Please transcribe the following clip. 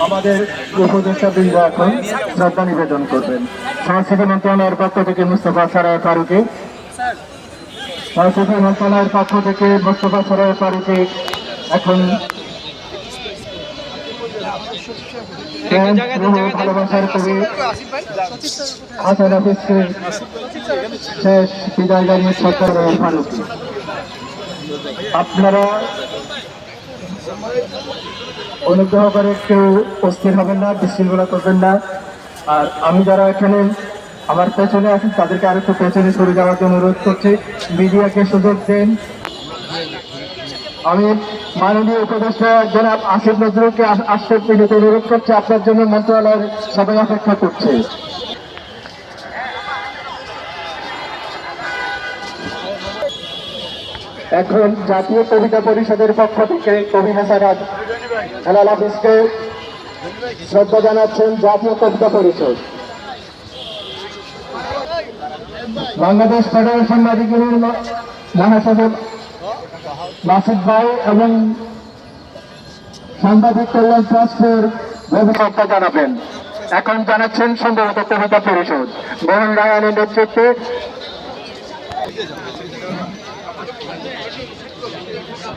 আমাদের উপদেষ্টা বৃন্দ এখন শ্রদ্ধা নিবেদন করবেন। সংস্কৃতি মন্ত্রণালয়ের পক্ষ থেকে মুস্তফা সরোয়ার ফারুকী, সংস্কৃতি মন্ত্রণালয়ের পক্ষ থেকে মুস্তফা সরোয়ার ফারুকী এখন ভালোবাসার কবি হাসান হাফিজকে শেষ বিদায় জানিয়ে শ্রদ্ধা ফারুকী। আপনারা অনুগ্রহ করে কেউ অস্থির হবেন না, বিশৃঙ্খলা করবেন না। আর আমি যারা এখানে আমার পেছনে আছেন তাদেরকে আরেকটু পেছনে সরে যাওয়ার জন্য অনুরোধ করছি, মিডিয়াকে সুযোগ দেন। আমি মাননীয় উপদেষ্টা জনাব আসিফ নজরুলকে আসতে অনুরোধ করছি, আপনার জন্য মন্ত্রণালয়ের সবাই অপেক্ষা করছে। এখন জাতীয় কবিতা পরিষদের পক্ষ থেকে কবি হাসান হেলাল হাফিজকে শ্রদ্ধা জানাচ্ছেন জাতীয় কবিতা পরিষদ। বাংলাদেশ ফেডারেশন মাদিগিরির মহাসচিব মাসুদ ভাই এবং সাংবাদিক কল্যাণ ট্রাস্টের শ্রদ্ধা জানাবেন। এখন জানাচ্ছেন সম্ভবত কবিতা পরিষদ মোহন রায়ানের নেতৃত্বে।